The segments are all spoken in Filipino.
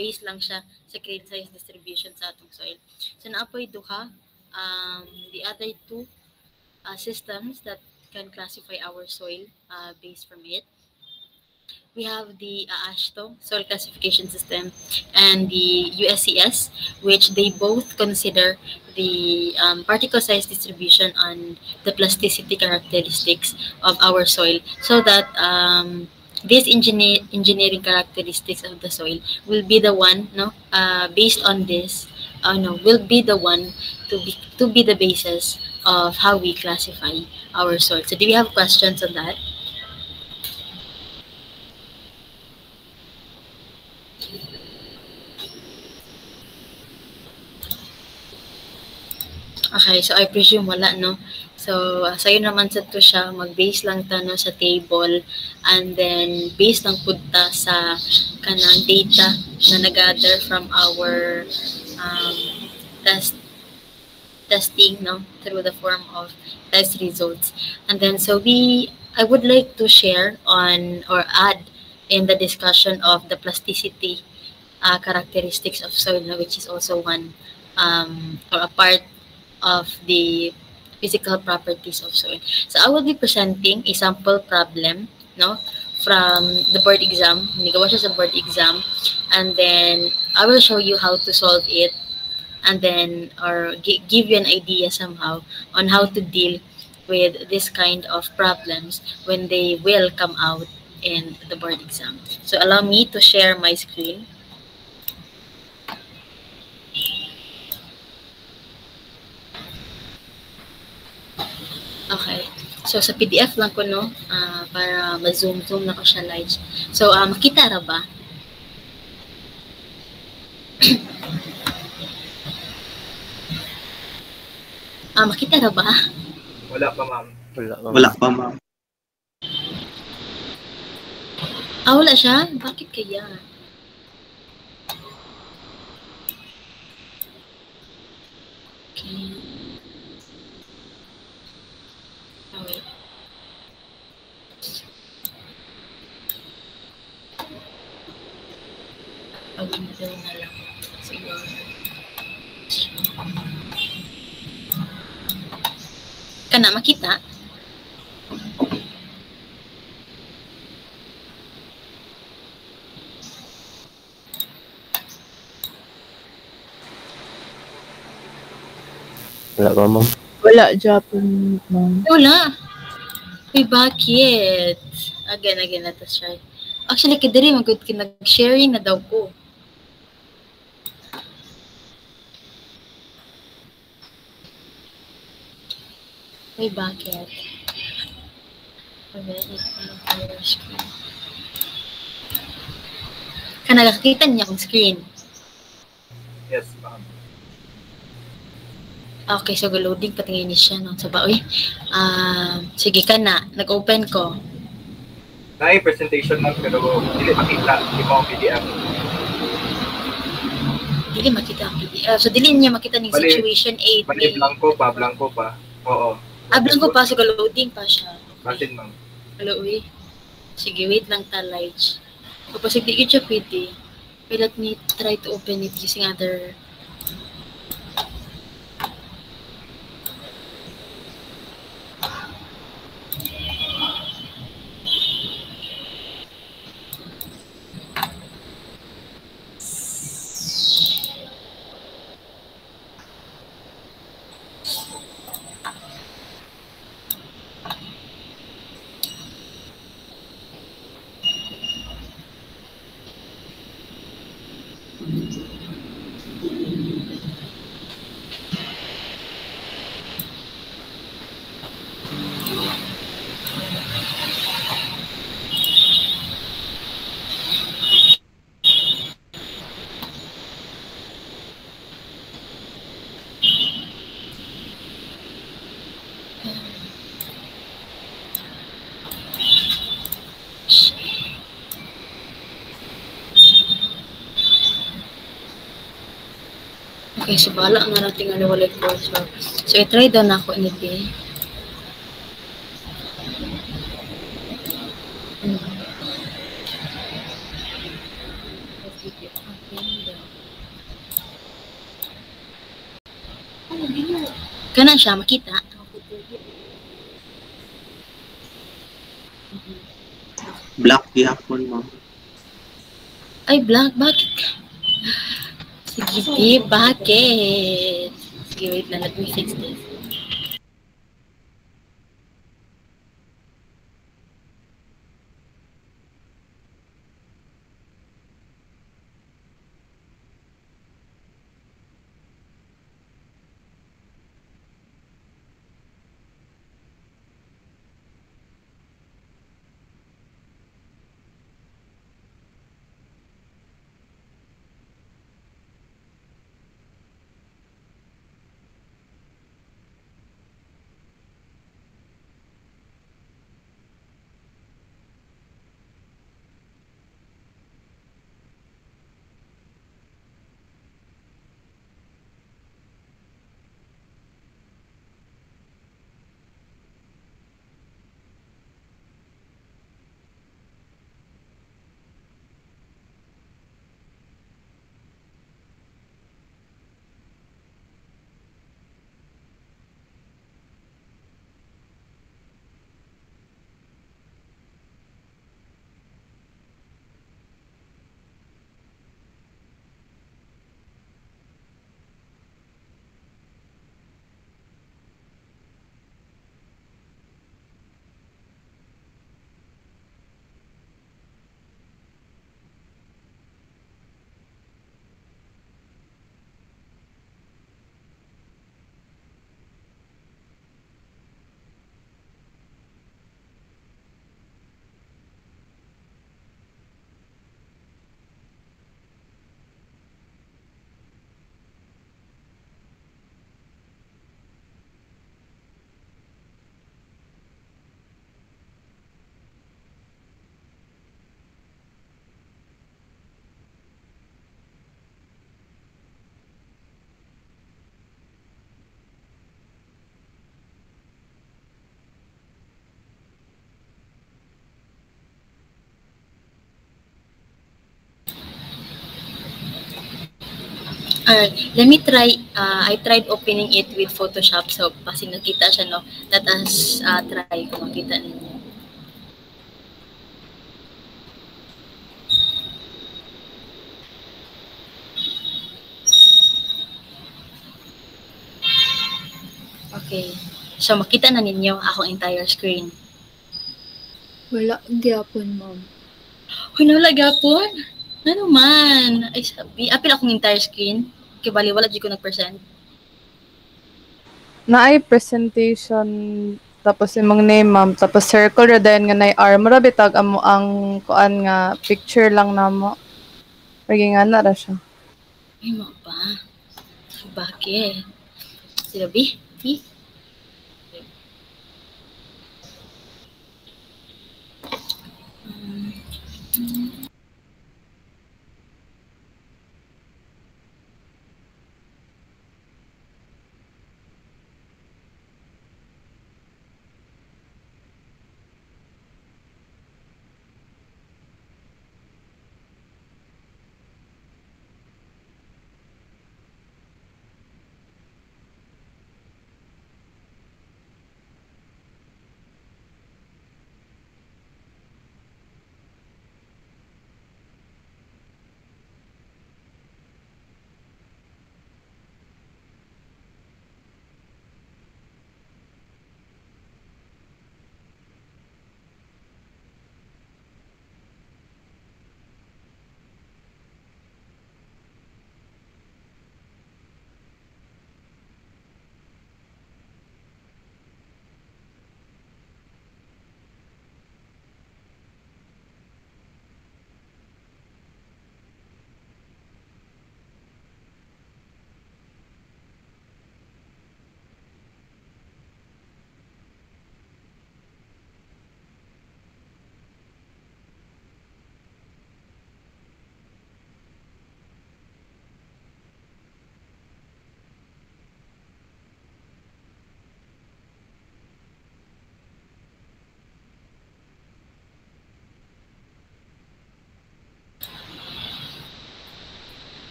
based lang siya sa grain size distribution sa atong soil. So naapoy duha the other two systems that can classify our soil based from it. We have the AASHTO, Soil Classification System, and the USCS, which they both consider the particle size distribution and the plasticity characteristics of our soil, so that these engineering characteristics of the soil will be the one, based on this, will be the one to be the basis of how we classify our soil. So, do we have questions on that? Okay, so I presume wala, no? So, sa'yo naman sa to siya, mag-base lang ta no, sa table, and then based lang pud ta sa kanang data na nag-gather from our um, testing, no, through the form of test results. And then, so I would like to share on or add in the discussion of the plasticity characteristics of soil, no, which is also one or a part of the physical properties of soil. So I will be presenting a sample problem, no, from the board exam. Nagawa siya sa board exam, and then I will show you how to solve it, and then or give you an idea somehow on how to deal with this kind of problems when they will come out in the board exam. So allow me to share my screen. Okay. So, sa PDF lang ko, no? Para ma-zoom na ko siya live. So, makita ra ba? Makita ra ba? Wala pa, ma'am. Wala pa, ma'am. Wala siya? Bakit kaya? Okay. Wait. Pag-window na lang. Siguro. Kana makita? Wala ba, ma'am? Wala, Japan, ma'am. Wala. Uy, bakit? Again, let us try. Actually, kadiri, nag-sharing na daw ko. Uy, bakit? Nakakita niya akong screen. Yes, ma'am. Okay, so loading patingin niya siya, no? So ba, sige ka na, nag-open ko. Presentation, ma'am, pero hindi makita, hindi mo ang PDF. Dili makita ang PDF. So, dili niya makita ng situation 8. Bali, blanco pa. Oo. Blanco pa, so loading pa siya. Batin, ma'am. Hello, uy. Sige, wait lang ta, lights. Kapag hindi ko siya pwede, let me try to open it using other... Okay, so bala nga natin nga walay cursor. So, i-try daw na ako ini. Window. Kanan siya, makita. Black gihapon, ma'am. Ay, blank. Bakit? Sige, babe. Bakit? Sige, wait lang. Let me fix this. Alright, let me try. I tried opening it with Photoshop. So, kasi nakita siya, no? Let us try kung makita ninyo. Okay. So, makita na ninyo akong entire screen. Wala gyapon, ma'am. Uy, wala gapon. Ano man? Ay, sabi. Apil akong entire screen. Kaya bali, wala di ko nag-present. Naay presentation tapos imong name ma'am tapos circle ra dayon nga nay R mura bitag amo ang kuan nga picture lang namo. Lagi nga na ra siya. Ay, mo pa. Bakit? Sila, B? B?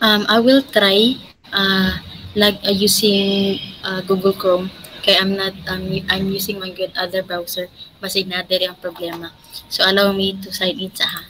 I will try using Google Chrome. Kaya I'm using my good other browser. Basig na diri ang problema. So allow me to sign in sa ha.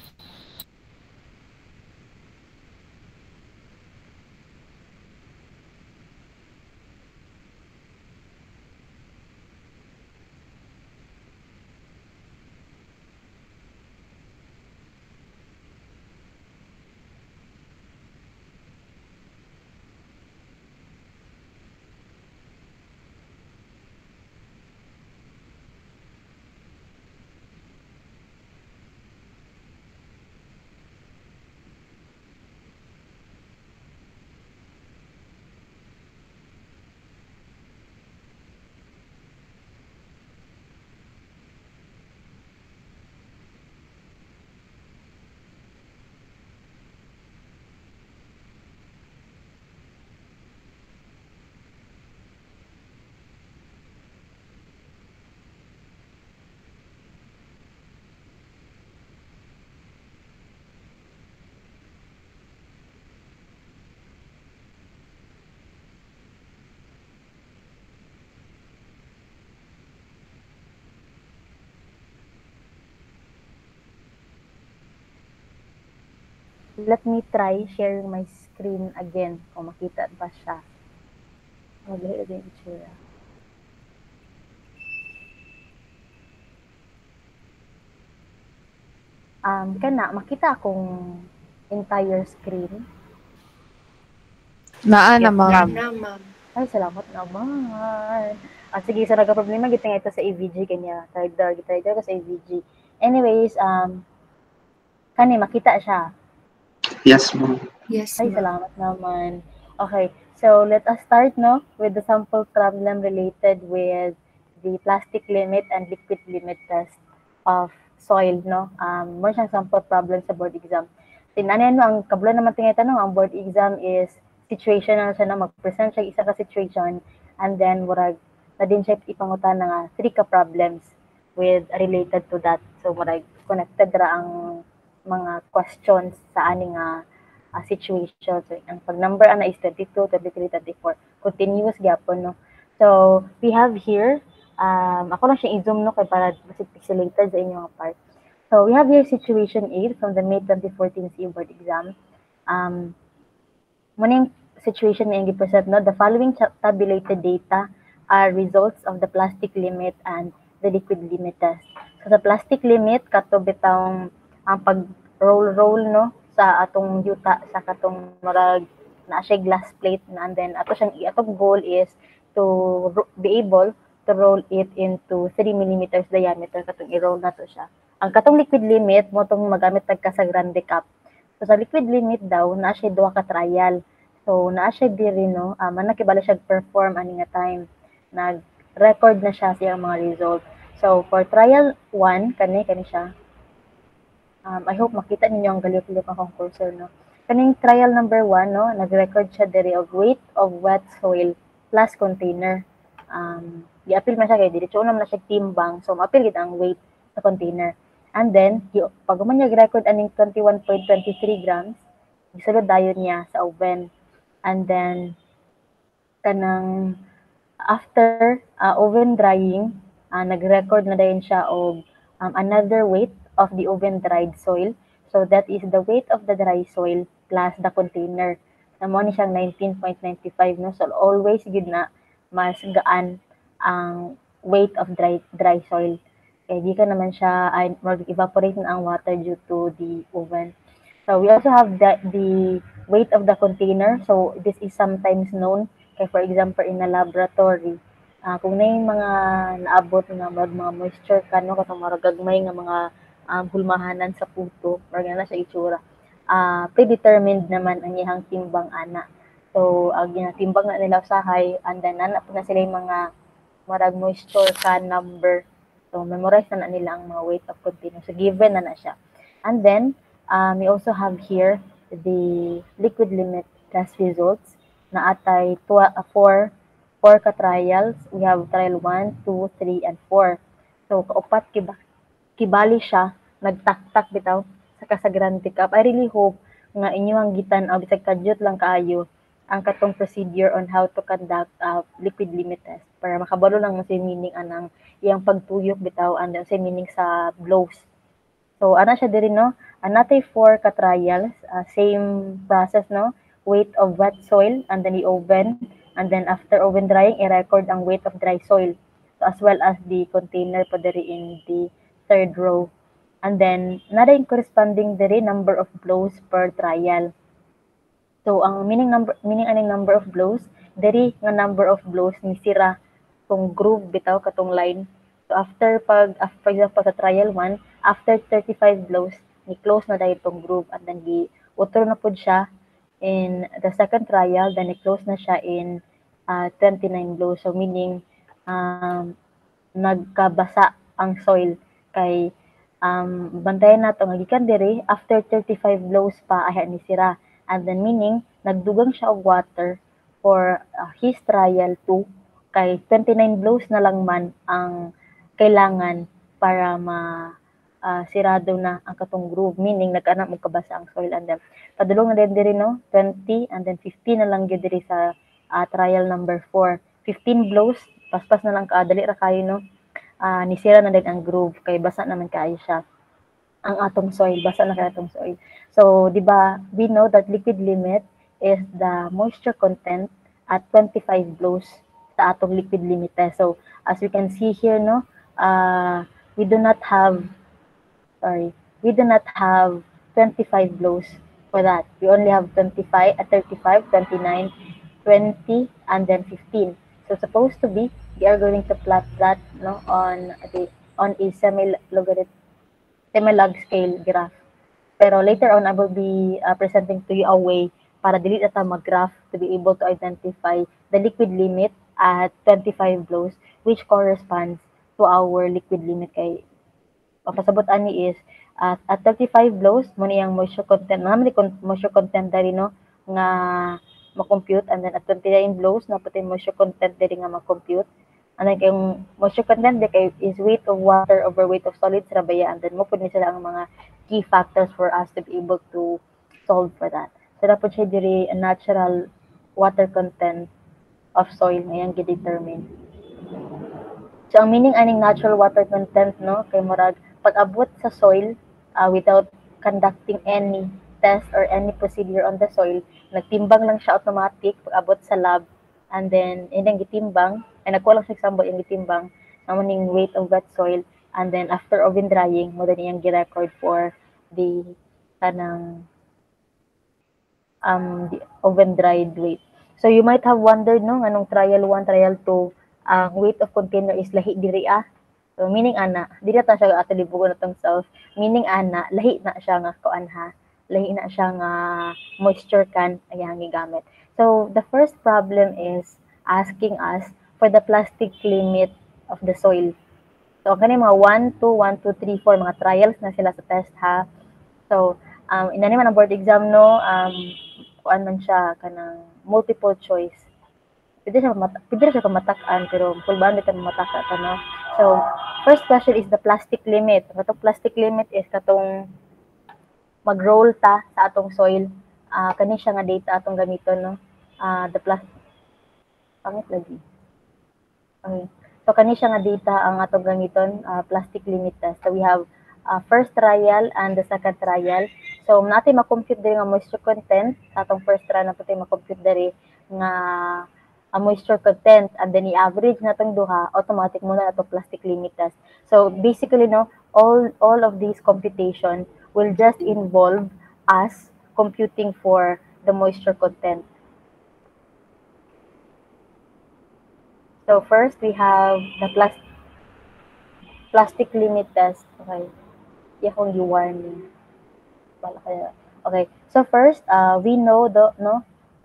Let me try sharing my screen again kung makita ba siya. Mag-hit din itsura. Kana, makita akong entire screen. Naa na, Yes, ma'am. Na, ma'am. Ay, salamat naman. Sige, so nagka-problema kita nga ito sa AVG kanya. Try ko sa AVG. Anyways, kani, makita siya. Yes, ma'am. Yes, Ay, ma'am. salamat naman. Okay, so let us start no with the sample problem related with the plastic limit and liquid limit test of soil no. Mo siyang sample problem sa board exam. Tinanian no ang kablo naman tingay tanong ang board exam is situational siya na mag-present siya isa ka situation and then murag na din siya ipangutan nga 3 ka problems with related to that. So murag connected ra ang mga questions sa ani nga situation. So, ang pag-number ana is 22, 23, 24. Continuous gyapon, no? So, we have here, ako lang siya i-zoom, no? Kaya para basic pixelated sa inyong part. So, we have here situation 8 from the May 2014 CU board exam. Muna yung situation na yung gipresent, no? The following tabulated data are results of the plastic limit and the liquid limit test. So, sa plastic limit, kato bitawng ang pag-roll, no? Sa atong yuta sa katong marag na siya glass plate na and then atong goal is to be able to roll it into 3 millimeters diameter katong i-roll na to siya. Ang katong liquid limit mo tong magamit tag ka sa grande cup. So sa liquid limit daw na siya duha ka trial. So naa siya diri no, manakibala siya perform ani nga time. Nag-record na siya sa mga result. So for trial 1 kani siya. I hope makita ninyo ang galiw-galiw akong cursor, no? Kaning trial number 1, no? Nag-record siya diri of weight of wet soil plus container. I-appeal man siya kay diretso naman na siya timbang. So, ma-appeal gid ang weight sa container. And then, pag man niya record aning 21.23 grams, isulod dayon niya sa oven. And then, kanang after oven drying, nag-record na dayon siya og another weight of the oven dried soil. So that is the weight of the dry soil plus the container. Namo ni siyang 19.95 no. So always gid na mas gaan ang weight of dry soil. Kaya di ka naman siya mag-evaporate na ang water due to the oven. So we also have the weight of the container. So this is sometimes known kay for example in a laboratory kung na yung mga naabot nga mga moisture kano katong mga gagmay nga mga hulmahanan sa puto or na sa itsura predetermined naman ang iyang timbang ana. So ang timbang na nila usahay and then na sila yung mga marag moisture can number. So memorize na nila ang mga weight of container. So given na siya. And then we also have here the liquid limit test results na atay 4 ka trials. We have trial 1, 2, 3, and 4. So kaupat kibali siya nagtaktak bitaw sa sa kasagaran pick-up. I really hope nga inyong gitan-aw bisag kadyot lang kaayo ang katong procedure on how to conduct liquid limit test para makabalo lang mo sa meaning anang iyang pagtuyok bitaw and sa meaning sa blows. So ana siya diri no, anatay 4 ka trials, same process no, weight of wet soil and then i-oven, and then after oven drying i-record ang weight of dry soil, so as well as the container pa diri in the third row. And then nara yung corresponding diri number of blows per trial. So ang meaning aning number of blows diri nga number of blows ni sira tong groove bitaw katong line. So after for example sa trial 1, after 35 blows ni close na dahil tong groove and then utro na pud siya in the second trial, then i-close na siya in 29 blows. So meaning nagkabasa ang soil kay bantayan nato nga gikan diri after 35 blows pa ay ni sira. And then meaning, nagdugang siya og water for his trial 2 kay 29 blows na lang man ang kailangan para sirado na ang katong groove. Meaning, nagkana mo kabasa ang soil. And then, padulong na din diri no, 20 and then 15 na lang gyud diri sa trial number 4. 15 blows, paspas na lang dali ra kayo no. Nisira na din ang groove kay basa naman kaayo siya ang atong soil, basa na kay atong soil. So, di ba, we know that liquid limit is the moisture content at 25 blows sa atong liquid limit test. So, as we can see here, no, we do not have 25 blows for that. We only have 35, 35, 29, 20, and then 15. So, supposed to be, we are going to plot that no, on a semi-log scale graph. Pero later on, I will be presenting to you a way para dili na ta mag-graph to be able to identify the liquid limit at 25 blows, which corresponds to our liquid limit. Kay papasabot ani is at 35 blows mo niyang moisture content, moisture content dari no nga ma-compute, and then at 29 blows na puti moisture content dari nga ma-compute. And then yung moisture content is weight of water over weight of solids rabaya, and then mo pud ni sila ang mga key factors for us to be able to solve for that. So dapat siya diri a natural water content of soil ngayang gi-determine. So ang meaning aning natural water content no kay murag pag-abot sa soil without conducting any test or any procedure on the soil, nagtimbang lang siya automatic pag-abot sa lab, and then inang gitimbang ay nagkuha lang sa example yung gitimbang namuning weight of wet soil, and then after oven drying mo din iyang gi-record for the kanang the oven dried weight. So you might have wondered no anong trial 1, trial 2 ang weight of container is lahi diri So meaning ana dili ta siya ato libugon atong self, meaning ana lahi na siya nga kuan ha, lahi na siya nga moisture can ayang gigamit. So the first problem is asking us for the plastic limit of the soil. So kani mga 1, 2, 1, 2, 3, 4 mga trials na sila sa test ha. So inani man ang board exam no, kuan man siya kanang multiple choice. Pwede siya pamatak-an pero kulbaan bitan mataka ta no. So first question is the plastic limit. Katong plastic limit is katong mag-roll ta sa atong soil. Kani siya nga data atong gamiton no. The plastic pangit lagi. Okay. So kani siya nga data ang atong gamiton, plastic limit test. So we have first trial and the second trial. So natin ma-compute diri nga moisture content sa atong first trial, natin ma-compute diri nga moisture content, and then i-average natong duha, automatic muna nato plastic limit test. So basically no, all of these computation will just involve us computing for the moisture content. So first we have the plastic limit test. Okay. Iya kong i-warning. Okay. So first, we know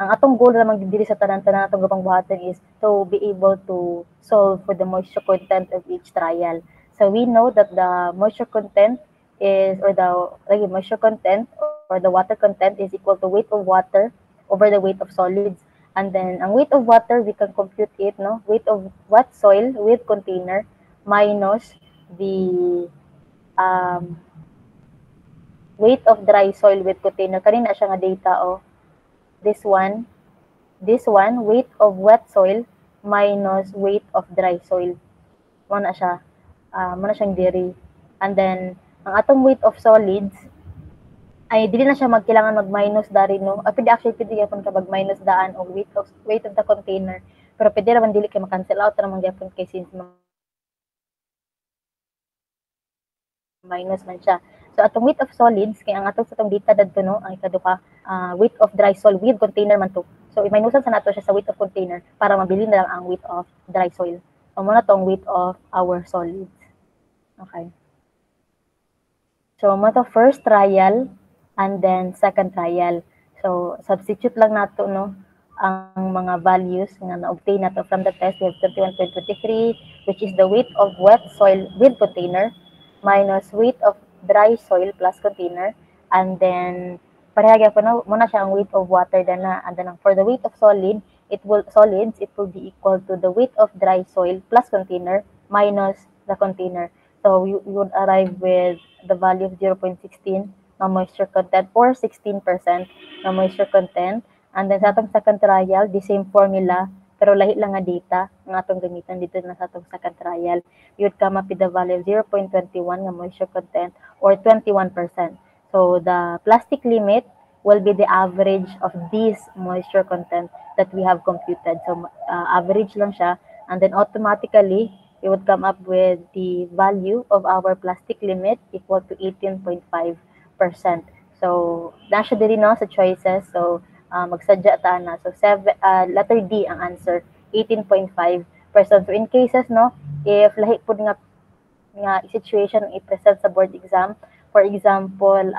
ang atong goal naman diri sa tanan-tanan atong gapang buhaton is to be able to solve for the moisture content of each trial. So we know that the moisture content is, or the moisture content or the water content is equal to weight of water over the weight of solids. And then ang weight of water, we can compute it, no? Weight of wet soil with container minus the weight of dry soil with container. Kanina siya nga data, This one, weight of wet soil minus weight of dry soil. Muna siya, muna siyang diri. And then, ang atong weight of solids, ay dili na siya magkailangan mag-minus dari, no? Pwede actually, pwede yapon ka mag-minus daan o weight of the container. Pero pwede naman dili kay ma-cancel out naman yapon kay since minus man siya. So atong weight of solids kay ang atong sa tong data dadto, no, ang ikaduha weight of dry soil with container man to. So i-minusan sa nato siya sa weight of container para mabili na lang ang weight of dry soil. So muna tong weight of our solids. Okay. So mo to first trial and then second trial. So substitute lang nato, no, ang mga values nga na-obtain nato from the test. We have 21.23 which is the weight of wet soil with container minus weight of dry soil plus container, and then parehagya po na muna siya ang weight of water na, and then for the weight of solids it will be equal to the weight of dry soil plus container minus the container. So you would arrive with the value of 0.16 na moisture content or 16% na moisture content, and then sa atong second trial the same formula pero lahi lang nga data nga atong gamitan dito na sa atong second trial. You would come up with the value of 0.21 nga moisture content or 21%. So the plastic limit will be the average of this moisture content that we have computed. So average lang siya, and then automatically you would come up with the value of our plastic limit equal to 18.5%. So nasa diri no sa choices. So magsadya ta na. So letter D ang answer, 18.5%. So in cases, no, if lahi pud nga situation i-present sa board exam, for example,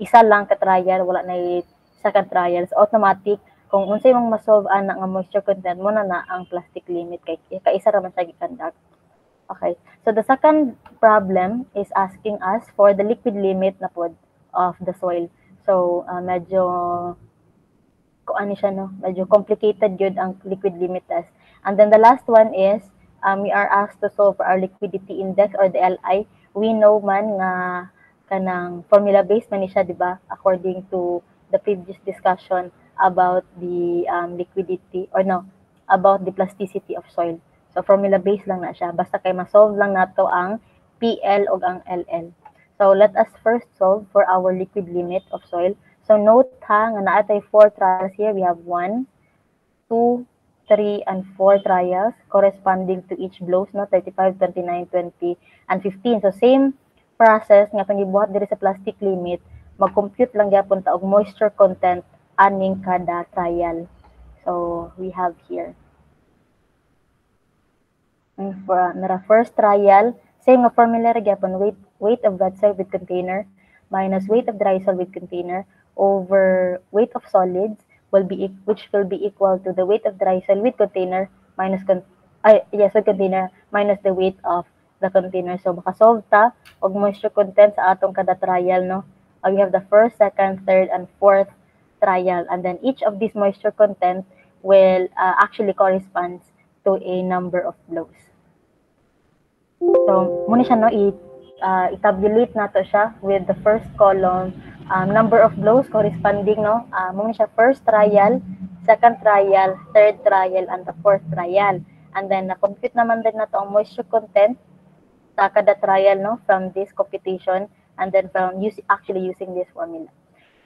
isa lang ka trial, wala na second trial, so automatic kung unsay mong ma-solve ana nga moisture content mo na ang plastic limit kay kaisa ra man siya gi-conduct. Okay. So the second problem is asking us for the liquid limit na pod of the soil. So medyo siya, no? Medyo complicated yun ang liquid limit test. And then the last one is, we are asked to solve for our liquidity index or the LI. We know man nga kanang formula based man siya, di ba? According to the previous discussion about the liquidity or no, about the plasticity of soil. So formula based lang na siya. Basta kay ma-solve lang nato ang PL o ang LL. So let us first solve for our liquid limit of soil. So note ha, nga naatay 4 trials here. We have 1, 2, 3, and 4 trials corresponding to each blows, no? 35, 29, 20, and 15. So same process nga pangibuhat diri sa plastic limit, mag-compute lang gyapon ta og moisture content aning kada trial. So we have here. And for nara first trial, same nga formula ra gyapon, weight of wet soil with container minus weight of dry soil with container over weight of solids which will be equal to the weight of dry soil with container minus with container minus the weight of the container. So makasolve ta og moisture content sa atong kada trial, no? We have the first, second, third, and fourth trial, and then each of these moisture content will actually corresponds to a number of blows. So muna siya, no, i-tabulate nato siya with the first column, number of blows corresponding, no, muna siya first trial, second trial, third trial, and the fourth trial. And then na-compute naman din nato ang moisture content sa kada trial, no, from this computation, and then from actually using this formula.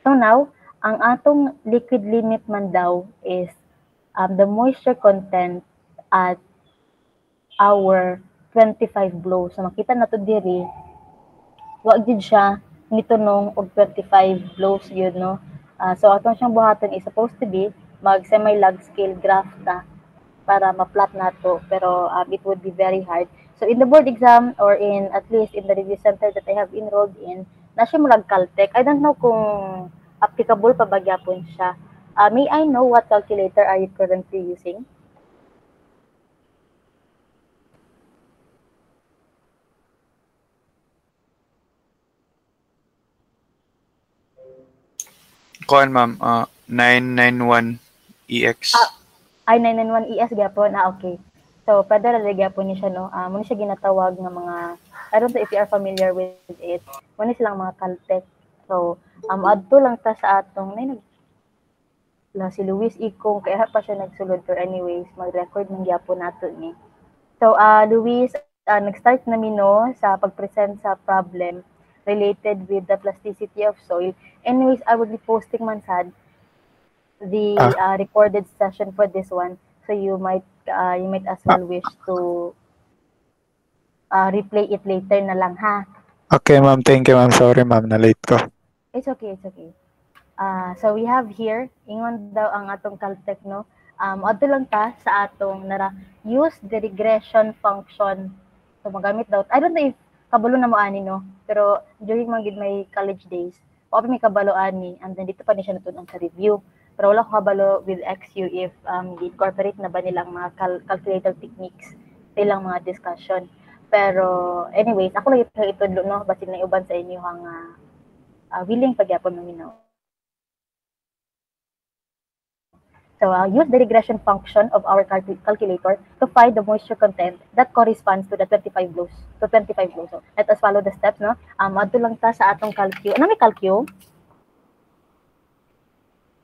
So now, ang atong liquid limit man daw is the moisture content at our 25 blows. So makita nato diri, wag gid siya nitunong og 25 blows yun, no. So atong siyang buhaton is supposed to be mag semi-log scale graph ta para ma-plot nato, pero it would be very hard. So in the board exam or in at least in the review center that I have enrolled in, na siya murag Caltech. I don't know kung applicable pa ba gyapon siya. May I know what calculator are you currently using? Kuan ma'am, 991EX. Ay 991ES gyapon. Okay. So pwede ra gyapon ni siya, no. Muna siya ginatawag nga mga, I don't know if you are familiar with it. Muna silang mga Caltech So, adto lang ta sa atong si Luis Ikong kaya pa siya nagsulod, pero anyways mag-record man gyapon nato ni. So, Luis, nag-start na no sa pag-present sa problem related with the plasticity of soil. Anyways, I will be posting man sad the recorded session for this one. So you might as well wish to replay it later na lang, ha? Okay, ma'am. Thank you, ma'am. Sorry, ma'am. Na-late ko. It's okay, it's okay. So we have here, ingon daw ang atong Caltech, no? Adto lang ta sa atong use the regression function. So magamit daw. I don't know if kabalo na mo ani, no? Pero during mga my college days, ako may kabalo ani, and then dito pa ni siya natunan sa review. Pero wala ko kabalo with XU if incorporate na ba nilang mga calculator techniques sa ilang mga discussion. Pero anyways, ako lang ito no, basin na uban sa inyo ang willing pagyapon maminaw. So use the regression function of our calculator to find the moisture content that corresponds to the 25 blows. So let us follow the steps, no? Adto lang ta sa atong calcu. Ano may calcu?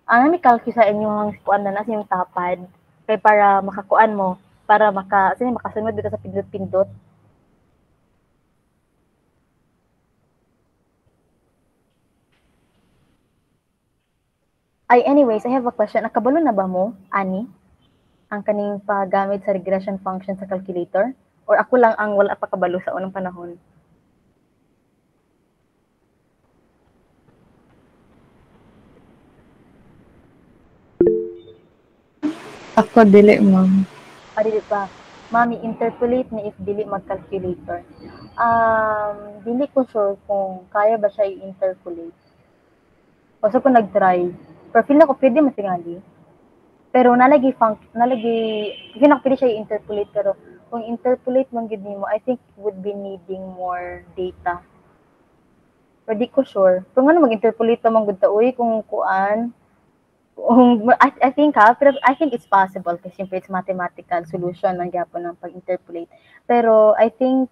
May calcu sa inyong kuan na sa inyong tapad kay para makakuan mo, para makasunod dito sa pindot-pindot. Anyways, I have a question. Nakabalo na ba mo, Ani, ang kaning paggamit sa regression function sa calculator? Or ako lang ang wala pa kabalo sa unang panahon? Ako dili, ma'am. Dili pa. Mami, interpolate ni if dili mag-calculator. Dili ko sure kung kaya ba siya i-interpolate. Kasi kung nag-try, pero feel na ko pwede matingali. Pero nalagi, kasi pwede siya i-interpolate, pero kung interpolate man gid nimo, I think would be needing more data. Pero di ko sure. Pero nga mag-interpolate pa man gud ta, uy, kung kuan, I think pero I think it's possible kasi siyempre it's mathematical solution ng gyapon ng pag-interpolate. Pero I think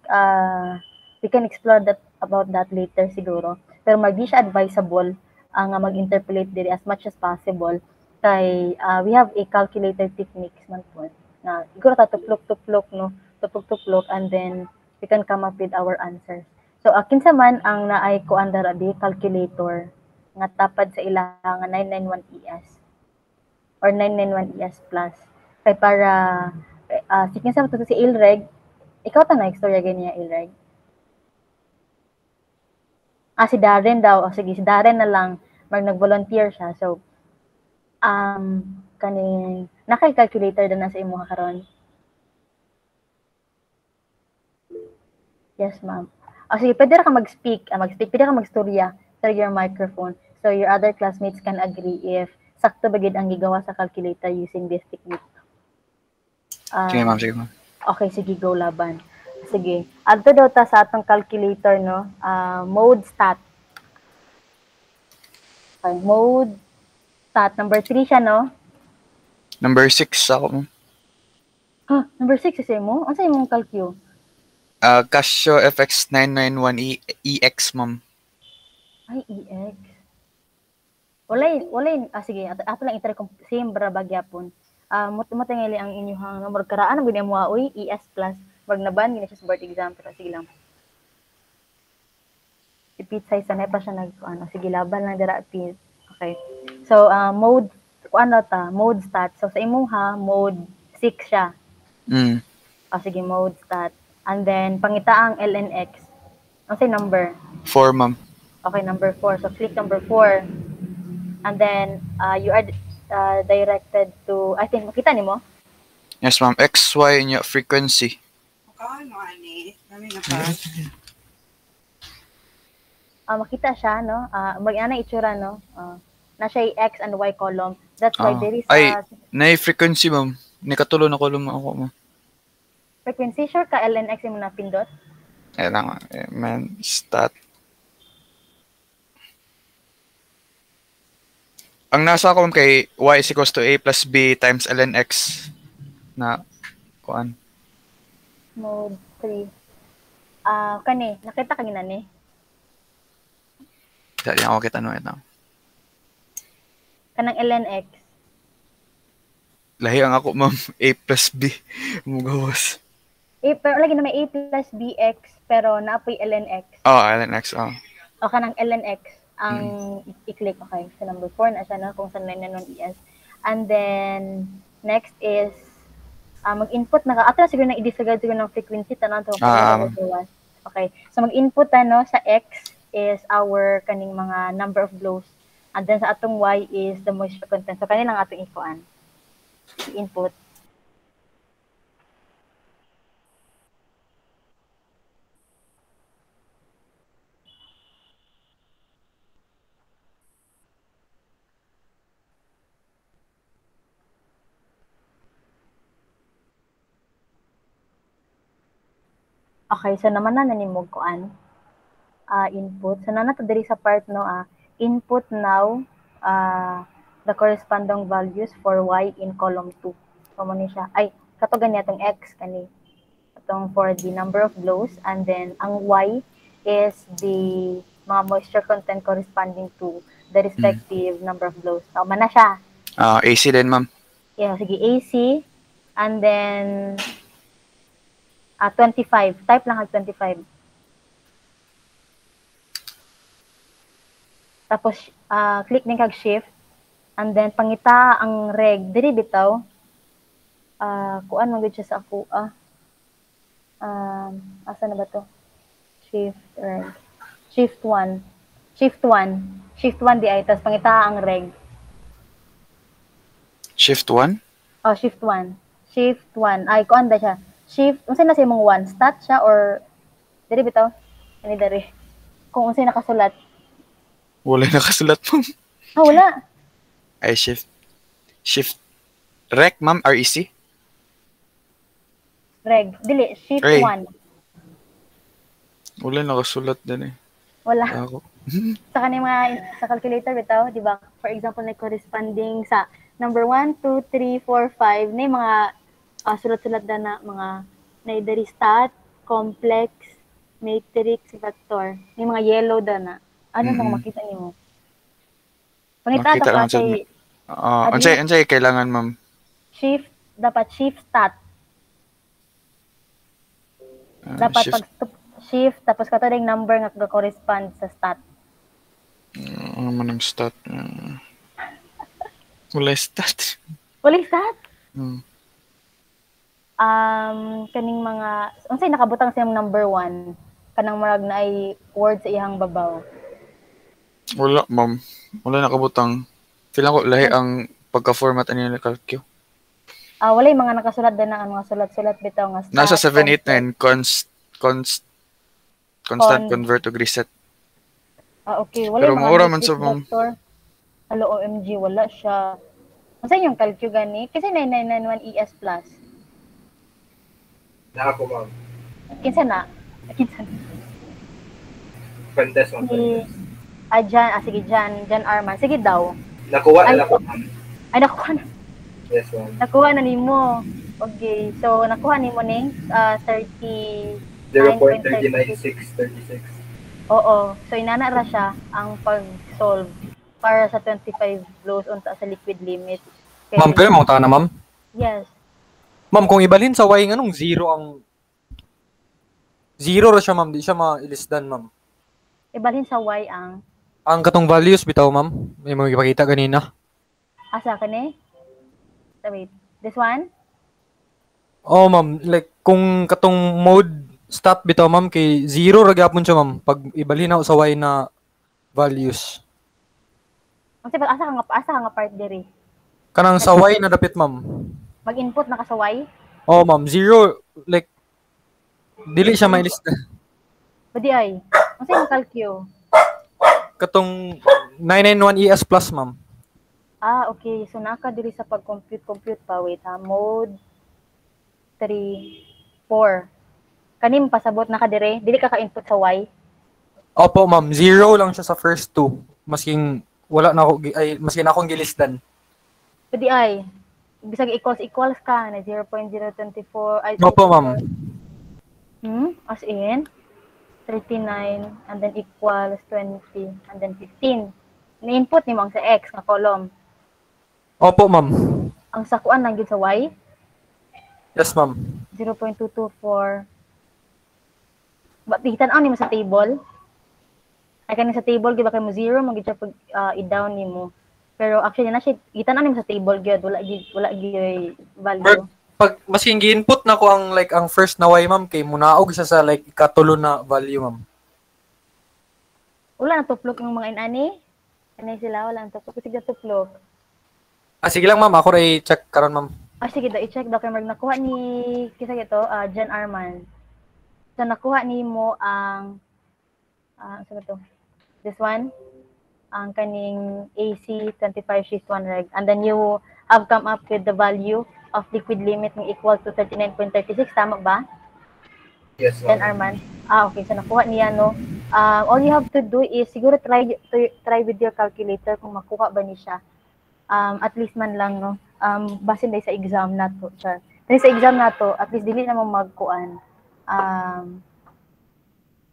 we can explore about that later siguro. Pero magdi siya advisable ang mag-interpolate diri as much as possible kay we have a calculator techniques man po na siguro ta tuplok no, tuplok and then we can come up with our answers. So kinsa man ang naay kuan dara di calculator nga tapad sa ilang 991ES or 991ES plus kay para sige sa to si Ilreg, ikaw ta na istorya ganiya Ilreg. Si Darren daw. Sige, si Darren na lang. Nag-volunteer siya. So, naka-calculator na sa imo karon. Yes, ma'am. Sige, pwede ka mag-speak. Pwede ka mag-storya through your microphone. So, your other classmates can agree if sakto ba gid ang gigawa sa calculator using this technique. Sige, ma'am. Sige, ma'am. Okay, sige, go laban. Sige. Adto daw ta sa atong calculator, no? Mode stat. Okay, mode stat. Number 3 siya, no? Number 6 ako. Number 6 isa mo? Ano sa imong calcu? Casio FX 991EX, ma'am. Ay, EX. Walay. Sige, ato lang itry kung same bara bagyapon. Mutingali ang inyong number karaan ang mo uy, ES plus. Wag na ban, gina siya sa board exam, pero sige lang. Repeat size na pa siya sige, laban lang dira repeat. Okay. So, mode stat. So, sa imong mode 6 siya. Sige, mode stat. And then, pangitaang LNX. Ano say number? 4, ma'am. Okay, number 4. So, click number 4. And then, you are directed to, I think, makita ni mo? Yes, ma'am. XY niya frequency. Makita siya, no? Mag-ana itsura, no? Na siya X and Y column. That's why there is na-frequency, ma'am. Nikatulo na column ako, ma'am. Frequency, sure ka LNX yung na pindot? Lang, stat. Ang nasa ko kay y is equals to a plus b times lnx na kuan. Mode 3. Nakita ka gina ni? Dali ako kita no ito. Kanang ln(x). Lahi ang ako, ma'am. A plus B. Mugawas. Pero lagi na may a plus bx, pero naapoy ln(x). Oh, LNX. Oh. O kanang ln(x) ang i-click. Okay, so number 4 na siya na kung saan na nun es. And then, next is, mag-input na ato na siguro na i-disregard siguro ng frequency, tanan to. Okay, so mag-input sa x is our kaning mga number of blows. And then sa atong y is the moisture content. So kanilang atong ikuan. I-input. Okay, so naman na nanimog koan. Input. So na to diri sa part input now the corresponding values for y in column 2. So mo ni siya. Ay, kato gani atong x kani. Atong for the number of blows, and then ang y is the mga moisture content corresponding to the respective number of blows. So man na siya. AC din, ma'am. Yeah, sige, AC. And then 25. Type lang ang 25. Tapos, click din kag shift. And then, pangita ang reg. Diri bitaw. Kuan magud siya sa ako. Asa na ba to? Shift, reg. Shift 1. Shift 1. Shift 1 di ay. Tapos, pangita ang reg. Shift 1? Oh, shift 1. Shift 1. Ay, kuan ba siya? Shift, unsay na sa imong 1? Stat siya or diri bitaw? Ani diri. Kung unsay nakasulat. Wala nakasulat, ma'am. Wala. Ay, shift. Rec, ma'am, REC? Reg. Dili, shift Ray. 1. Wala nakasulat din eh. Wala. Ako. Sa kanang mga sa calculator bitaw, di ba? For example, na corresponding sa number 1, 2, 3, 4, 5, na mga sulat-sulat na mga na stat, complex, matrix, vector. May mga yellow na. Ano mga makita nimo? Pangita Makita to lang kasi Ansay kailangan, ma'am. shift, dapat shift stat. Dapat Shift. pag shift, tapos kato ring number nga correspond sa stat. Ano man ang stat? Wala stat. Wala stat? Hmm. Kaning mga, unsay nakabutang sa number 1, kanang marag na ay word sa ihang babaw. Wala, ma'am. Wala nakabutang. Feeling ko lahi ang pagka-format ani ni calcu. Wala yung mga nakasulat din na mga sulat-sulat bitaw nga stat. Nasa 789 constant convert to reset. Okay. Wala Pero yung mga maura man sa vector. Hello, OMG, wala siya. Unsay yung calcu gani? Kasi 9991 ES plus. Na ako, ma'am. Kinsa na? Contest on contest. Sige, Jan Arman. Sige daw. Nakuha Ay, na ako, ma'am. Ay, nakuha na. Yes, ma'am. Nakuha na nimo. Okay. So, nakuha nimo ning 0.39636. Oo. So, inana ra siya ang pag-solve para sa 25 blows unta sa liquid limit. Ma'am, pero mo na, ma'am? Yes. Ma'am, kung ibalhin sa y, anong 0 ang... 0 ra siya, ma'am. Di siya ma-ilisdan, ma'am. Ibalhin sa y ang... Ang katong values, bitaw, ma'am. May mga ipakita kanina. Asa ka ni? Wait. This one? Oh, ma'am. Like, kung katong mode stat bitaw, ma'am, kay 0 ra gyapon siya, ma'am. Pag ibalhin na sa y na values. Kasi asa ka nga part diri? Kanang sa y na dapit, ma'am. Mag-input na ka sa y? Oh, ma'am. 0, like, dili siya ma-ilisdan. Pwede ay. Kasi yung calcu. Katong 991 ES plus, ma'am. Okay. So, naka diri sa pag-compute pa. Wait, mode 3, 4. Kanim pasabot naka diri. Dili ka ka-input sa y. Opo, ma'am. 0 lang siya sa first two. Masking wala na ako, masking akong gilisdan. Pwede ay. Bisag equals ka na 0.024. Opo, ma'am. As in? 39 and then equals 20 and then 15. Ni-input ni mo ang sa X nga column. Opo, ma'am. Ang sakuan lang gyud sa Y, Yes, ma'am. 0.224. But itan-aw nimo sa table. Ay kani sa table gyud ba kay mo 0 mo gyud siya pag i-down nimo. Pero actually na siya itan-aw nimo sa table gyud wala gyud value. Pag masing gi-input na ko ang like ang first na Y, ma'am, kay munaog siya sa like ikatulo na value, ma'am. Wala na tuplok ng mga inani. Kanay sila wala na tuplok sige tuplok. Sige lang, ma'am. Ako ray check karon, ma'am. Sige daw i-check daw kay mag nakuha ni kisa gito Jan Arman. So nakuha nimo ang ano to? This one ang kaning AC 25 shift 1 reg and then you have come up with the value of liquid limit ng equal to 39.36 tama ba? Yes, Jan ma'am. Arman. Okay, so nakuha niya no. All you have to do is siguro try with your calculator kung makuha ba ni siya. At least man lang no. Basin dahil sa exam na to, char. Dahil sa exam na to, at least dili na mo magkuan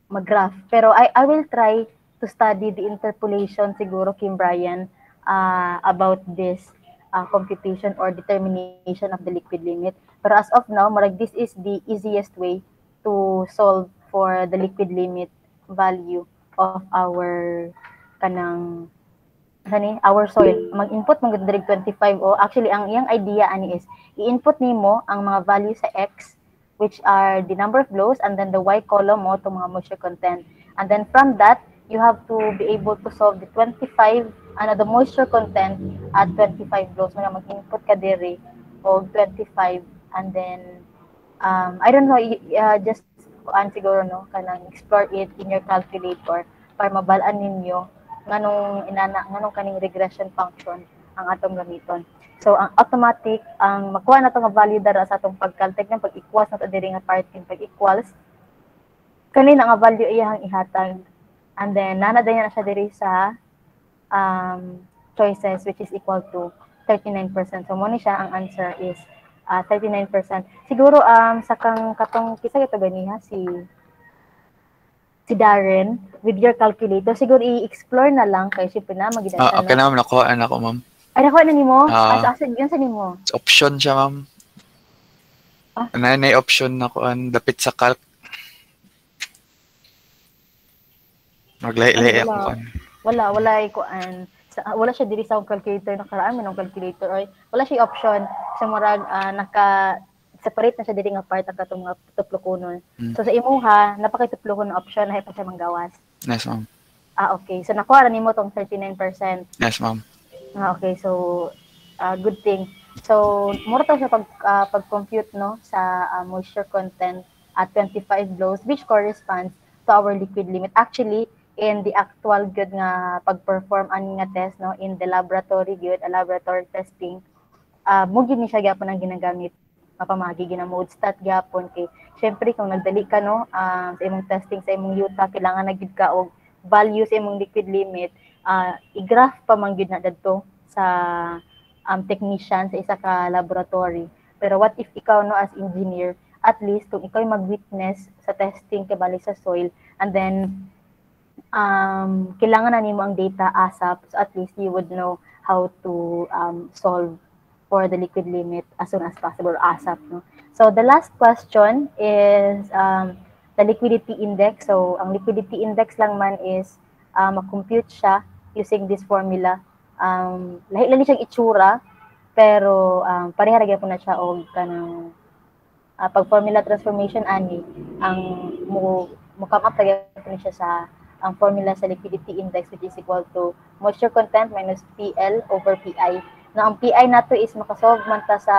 mag-graph. Pero I will try to study the interpolation siguro Kim Brian about this computation or determination of the liquid limit. Pero as of now, marag this is the easiest way to solve for the liquid limit value of our kanang our soil. Mag-input mo gud 25 o actually ang iyang idea ani is i-input nimo ang mga value sa X which are the number of blows and then the Y column mo to mga moisture content. And then from that, you have to be able to solve the 25 the moisture content at 25 blows. Mo na mag-input ka diri o 25 and then I don't know just siguro no kanang explore it in your calculator para mabalaan ninyo nganong kaning regression function ang atong gamiton. So ang automatic ang makuha nato nga value dara sa atong pag-calculate ng pag-equals nato diri nga part kin pag-equals kanina nga value iyang ihatag and then nanaday na siya diri sa choices which is equal to 39%. So mo ni siya ang answer is 39%. Siguro sa katong kisa ito ganiha si Darren with your calculator siguro i-explore na lang kay syempre na magidan Okay na, ma'am. Nakuha na ko, ma'am. Ay nakuha na nimo? Yun sa nimo. Option siya, ma'am. Na option na ko dapit sa calc. Maglay-lay ako. Wala ko wala siya diri sa calculator nakaraan minong calculator or wala siya option sa murag naka separate na siya diri nga part ang katong mga tuplokonon. So sa imuha napakituplokon na option na pa siya manggawas. Yes, ma'am. Okay. So nakuha na nimo tong 39%. Yes, ma'am. Okay. So good thing. So mura to siya pag-compute no sa moisture content at 25 blows which corresponds to our liquid limit. Actually, in the actual good nga pag-perform ani nga test no in the laboratory good laboratory testing mo gyud ni siya gyapon ang ginagamit mapamagi gina-mode stat gyapon kay syempre kung nagdali ka no sa imong testing sa imong yuta kailangan na gyud ka og value sa imong liquid limit i-graph pa man gyud na dadto sa technician sa isa ka laboratory. Pero what if ikaw no as engineer at least kung ikaw mag-witness sa testing kabali sa soil and then kailangan na nimo ang data ASAP so at least you would know how to solve for the liquid limit as soon as possible ASAP no. So the last question is the liquidity index. So ang liquidity index lang man is ma-compute siya using this formula. Lahi-lahi siyang itsura pero pareha ra gyapon na siya og kanang pag formula transformation ani ang mo come up gyapon siya sa ang formula sa liquidity index which is equal to moisture content minus PL over PI. Na ang PI nato is makasolve man ta sa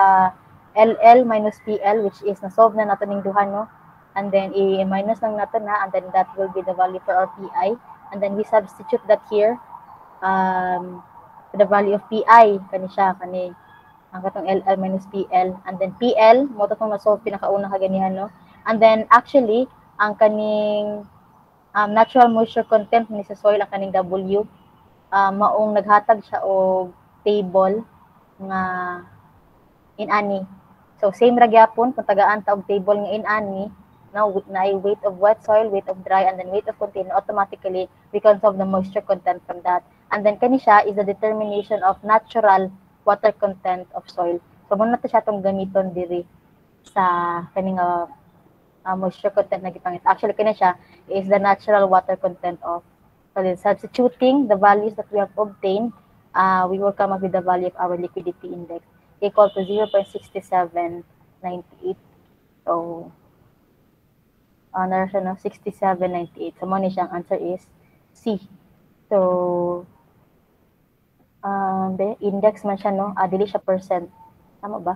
LL minus PL which is na-solve na nato ning duha no. And then i-minus lang nato na and then that will be the value for our PI. And then we substitute that here the value of PI kani siya kani ang katong LL minus PL and then PL mo to tong na-solve pinakauna kaganihan no. And then actually ang kaning natural moisture content ni sa soil ang kaning W maong naghatag siya og table nga inani. So same ra gyapon kung tagaan ta og table nga inani now na weight of wet soil, weight of dry, and then weight of container, automatically we can solve the moisture content from that. And then kani siya is the determination of natural water content of soil. So muna to siya tong gamiton diri sa kaning moisture content na gipangit. Actually kani siya is the natural water content of soil. Substituting the values that we have obtained, we will come up with the value of our liquidity index equal to 0.6798. So na siya no 6798. So mo ni siyang answer is C. So the index man siya no, dili siya percent. Tama ba?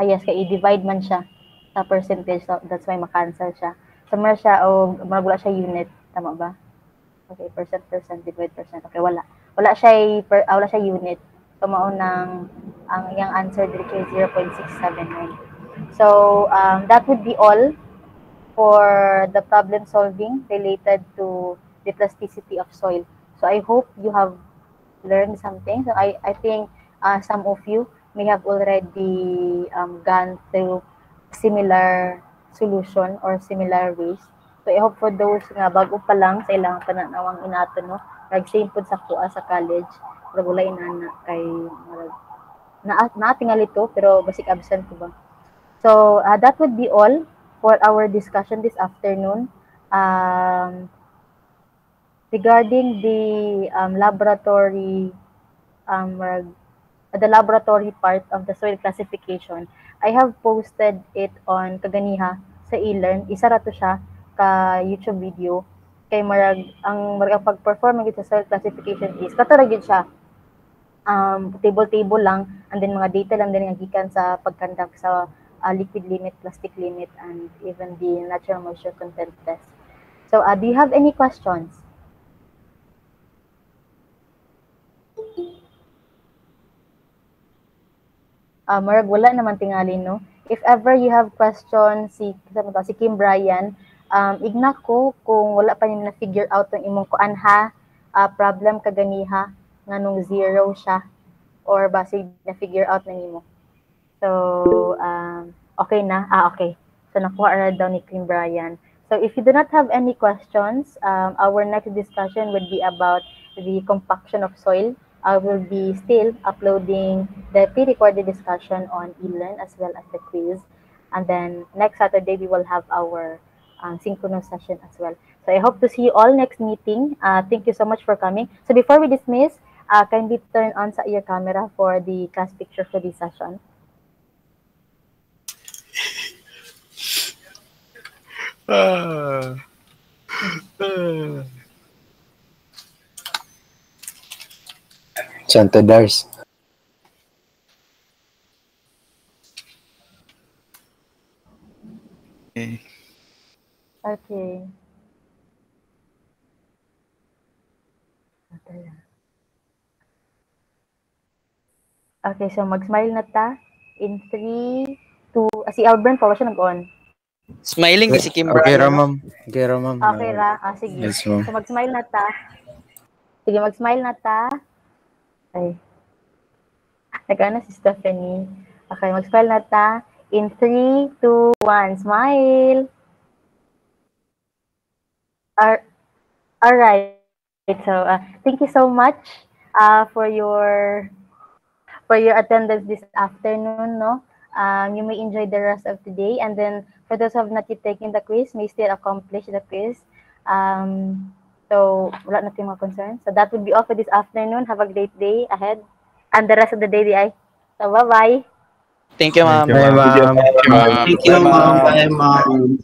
Yes, kay i-divide man siya sa percentage, so that's why makancel siya. So meron siya o wala siya unit, tama ba? Okay, percent, divide percent. Okay, wala siya unit. So maunang ang iyang answer dito is 0.679. So that would be all for the problem solving related to the plasticity of soil. So I hope you have learned something. So I think some of you may have already gone through similar solution or similar ways. So I hope for those nga bago pa lang sa ilang pananawang inato no, nag-same pod sa kuha sa college, pero wala inana kay natingali to pero basic absent ko ba. So that would be all for our discussion this afternoon regarding the laboratory the laboratory part of the soil classification. I have posted it on kaganiha sa eLearn. Isa ra to siya ka YouTube video kay ang pag-perform ng sa soil classification is kato ra gyud siya table lang, and then mga data lang din nga gikan sa pag-conduct sa liquid limit, plastic limit, and even the natural moisture content test. So do you have any questions? Marag wala naman tingali no. If ever you have questions, si Kim Brian, igna ko kung wala pa niyo na figure out ang imong kuanha problem kaganiha nganong zero siya or basig na figure out na nimo. So okay na. Okay. So nakuha ra daw ni Kim Brian. So if you do not have any questions, our next discussion would be about the compaction of soil. I will be still uploading the pre-recorded discussion on eLearn as well as the quiz. And then next Saturday, we will have our synchronous session as well. So I hope to see you all next meeting. Thank you so much for coming. So before we dismiss, kindly turn on sa your camera for the class picture for this session. Santa Dars. Okay. Okay, so mag-smile na ta. In 3, 2, si Albert pa, siya nag-on. Smiling si Kim Okay ra, Brian. ma'am. Okay ra, ma'am. Okay ra, sige. Yes, ma'am. So mag-smile na ta. Sige, mag-smile na ta. Ay. Nag-ano si Stephanie. Okay, mag-smile na ta. In 3, 2, 1, smile. Alright. So, thank you so much for your attendance this afternoon, no? You may enjoy the rest of the day, and then for those who have not yet taken the quiz, may still accomplish the quiz. So, wala na tayong mga concerns. So, that would be all for this afternoon. Have a great day ahead. And the rest of the day, So, bye-bye. Thank you, ma'am. Bye, ma'am. Thank you, ma'am. Bye, ma'am.